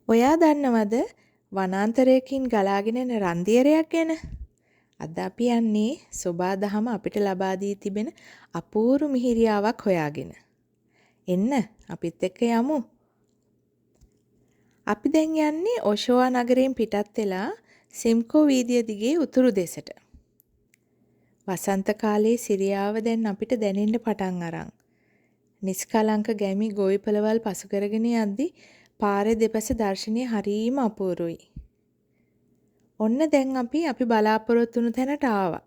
ඔයා දන්නවද වනාන්තරයකින් ගලාගෙන එන රන්දියරයක් ගැන? අද අපි යන්නේ සොබා දහම අපිට ලබා දී තිබෙන අපූර්ව මිහිරියාවක් හොයාගෙන. එන්න අපිත් එක්ක යමු. අපි දැන් යන්නේ ඔෂෝවා නගරයෙන් පිටත් වෙලා සිම්කෝ වීදිය දිගේ උතුරු දෙසට. වසන්ත කාලයේ සිරියාව දැන් අපිට දැනෙන්න පටන් අරන්. නිස්කලංක ගැමි ගොවිපළවල් පසු කරගෙන යද්දී පාරේ දෙපස දර්ශනීය හරීම අපූරුයි. ඔන්න දැන් අපි බලාපොරොත්තු වුණු තැනට ආවා.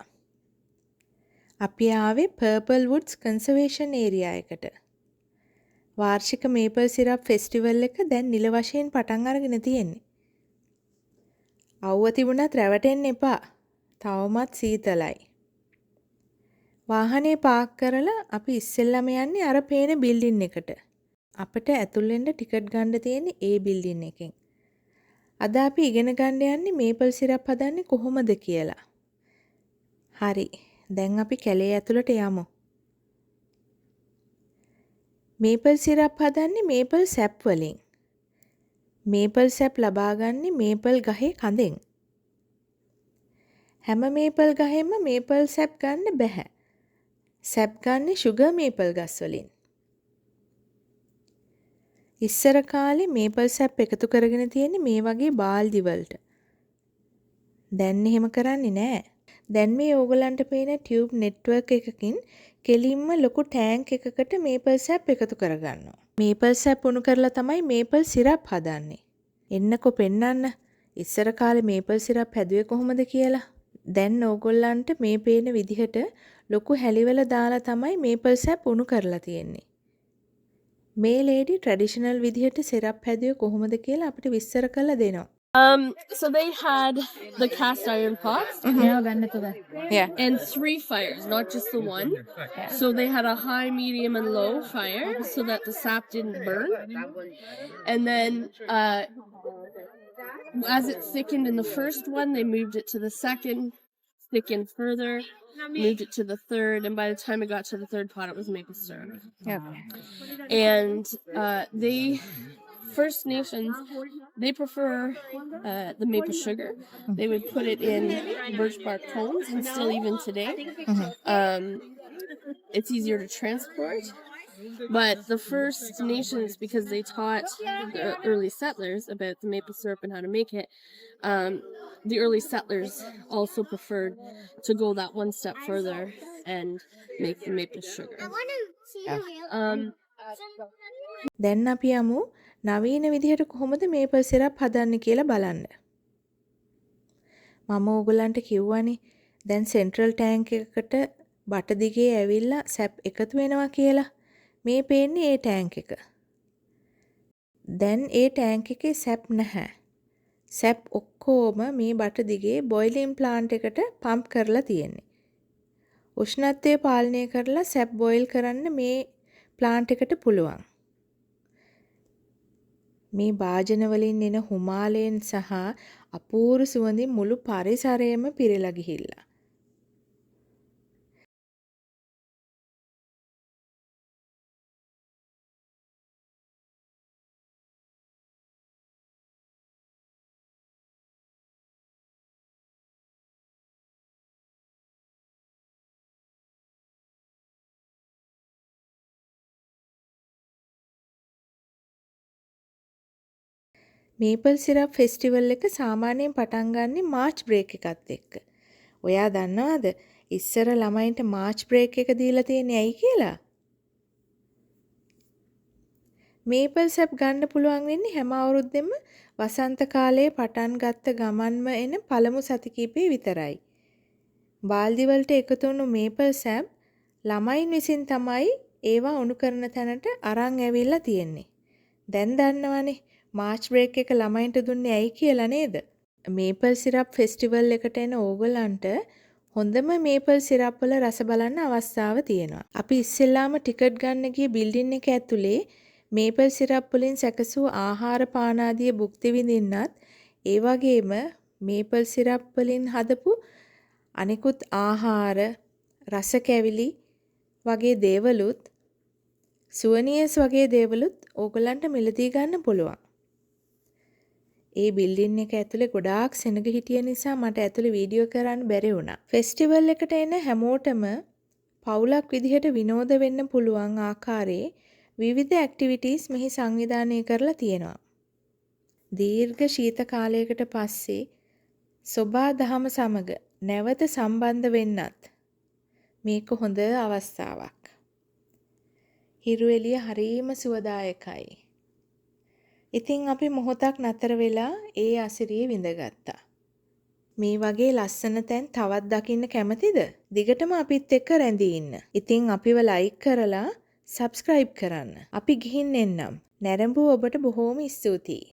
අපි ආවේ පර්පල් වුඩ්ස් කන්සර්වේෂන් ඒරියා එකට. වාර්ෂික මේපල් සිරප් ෆෙස්ටිවල් එක දැන් නිල වශයෙන් පටන් අරගෙන තියෙන්නේ. අවුව තිබුණත් රැවටෙන්න එපා. තවමත් සීතලයි. වාහනේ පාක් කරලා අපි ඉස්සෙල්ලාම යන්නේ අර පේන බිල්ඩින් එකට. අපිට ඇතුල් වෙන්න ටිකට් ගන්න තියෙන්නේ ඒ බිල්ඩින් එකෙන්. අද අපි ඉගෙන ගන්න යන්නේ මේපල් සිරප් හදන්නේ කොහොමද කියලා. හරි. දැන් අපි කැලේ ඇතුළට යමු. මේපල් සිරප් හදන්නේ මේපල් සැප් වලින්. මේපල් සැප් ලබාගන්නේ මේපල් ගහේ කඳෙන්. හැම මේපල් ගහෙන්ම මේපල් සැප් ගන්න බෑ. සැප් ගන්නේ සුගර් මේපල් ගස් වලින්. ඉස්සර කාලේ මේපල් සැප් එකතු කරගෙන තියෙන්නේ මේ වගේ බාල්දි වලට. දැන් එහෙම කරන්නේ නෑ. දැන් මේ ඕගලන්ට පේන ටියුබ් නෙට්වර්ක් එකකින් කෙලින්ම ලොකු ටැංක් එකකට මේපල් සැප් එකතු කරගන්නවා. මේපල් සැප් උණු කරලා තමයි මේපල් සිරප් හදන්නේ. එන්නකෝ පෙන්නන්න. ඉස්සර කාලේ මේපල් සිරප් හැදුවේ කොහොමද කියලා. දැන් ඕගොල්ලන්ට මේ පේන විදිහට ලොකු හැලිවල දාලා තමයි මේපල් සැප් උණු කරලා තියෙන්නේ. මේ ලේඩි ට්‍රැඩිෂනල් විදිහට සිරප් හැදුවේ කොහොමද කියලා අපිට විස්තර කරලා දෙනවා. So they had the cast iron pots Yeah. and 3 fires, not just the one. So they had a high, medium, and low fire so that the sap didn't burn. And then as it thickened in the first one, they moved it to the second, thickened further, moved it to the third, and by the time it got to the third pot, it was maple syrup. Yeah. And they First Nations, they prefer the maple sugar. They would put it in birch bark cones, and still even today, it's easier to transport. But the First Nations, because they taught the early settlers about the maple syrup and how to make it, the early settlers also preferred to go that one step further and make the maple sugar. දැන් අපි යමු නවීන විදිහට කොහොමද maple syrup හදන්නේ කියලා බලන්න. මම ඕගලන්ට කිව්වනේ දැන් සෙන්ට්‍රල් ටැංක් එකකට බට දිගේ ඇවිල්ලා සැප් එකතු වෙනවා කියලා. මේ පේන්නේ ඒ ටැංක් එක. දැන් ඒ ටැංක් එකේ සැප් නැහැ. සැප් ඔක්කොම මේ බට දිගේ බොයිලින් ප්ලාන්ට් එකට පම්ප් කරලා තියෙන්නේ. උෂ්ණත්වය පාලනය කරලා සැප් බොයිල් කරන්න මේ ප්ලාන්ට් එකට පුළුවන්. මේ භාජන වලින් එන හුමාලයෙන් සහ අපූර්ව සුවඳින් මුළු පරිසරයම පිරීලා ගිහිල්ලා. මේපල් සිරප් ෆෙස්ටිවල් එක සාමාන්‍යයෙන් පටන් ගන්නේ මාර්ච් බ්‍රේක් එකත් එක්ක. ඔයා දන්නවද ඉස්සර ළමයින්ට මාර්ච් බ්‍රේක් එක දීලා තියෙන්නේ ඇයි කියලා? මේපල් සැප් ගන්න පුළුවන් වෙන්නේ හැම අවුරුද්දෙම වසන්ත කාලයේ පටන් ගත්ත ගමන්ම එන පළමු සති කිහිපේ විතරයි. බාල්දි වලට එකතු වුණු මේපල් සැප් ළමයින් විසින් තමයි ඒවා උණු කරන තැනට අරන් ඇවිල්ලා තියෙන්නේ. දැන් දන්නවනේ මාර්ච් බ්‍රේක් එක ළමයින්ට දුන්නේ ඇයි කියලා නේද? මේපල් සිරප් ෆෙස්ටිවල් එකට එන ඕගලන්ට හොඳම මේපල් සිරප් වල රස බලන්න අවස්ථාව තියෙනවා. අපි ඉස්සෙල්ලාම ටිකට් ගන්න ගිය බිල්ඩින් එක ඇතුලේ මේපල් සිරප් වලින් සැකසූ ආහාර පාන ආදී භුක්ති විඳින්නත් ඒ වගේම මේපල් සිරප් වලින් හදපු අනිකුත් ආහාර රස කැවිලි වගේ දේවලුත් සුවනියස් වගේ දේවලුත් ඕගලන්ට මිලදී ගන්න පුළුවන්. ඒ බිල්ඩින් එක ඇතුලේ ගොඩාක් සෙනග හිටිය නිසා මට ඇතුලේ වීඩියෝ කරන්න බැරි වුණා. ෆෙස්ටිවල් එකට එන හැමෝටම පවුලක් විදිහට විනෝද වෙන්න පුළුවන් ආකාරයේ විවිධ ඇක්ටිවිටීස් මෙහි සංවිධානය කරලා තියෙනවා. දීර්ඝ ශීත කාලයකට පස්සේ සොබා දහම සමග නැවත සම්බන්ධ වෙන්නත් මේක හොඳ අවස්ථාවක්. හිරු එළිය හරීම සුවදායකයි. ඉතින් අපි මොහොතක් නතර වෙලා ඒ අසිරිය විඳගත්තා. මේ වගේ ලස්සන තැන් තවත් දකින්න කැමතිද? දිගටම අපිත් එක්ක රැඳී ඉන්න. ඉතින් අපිව ලයික් කරලා සබ්ස්ක්‍රයිබ් කරන්න. අපි ගිහින් එන්නම්. නැරඹුව ඔබට බොහෝම ස්තුතියි.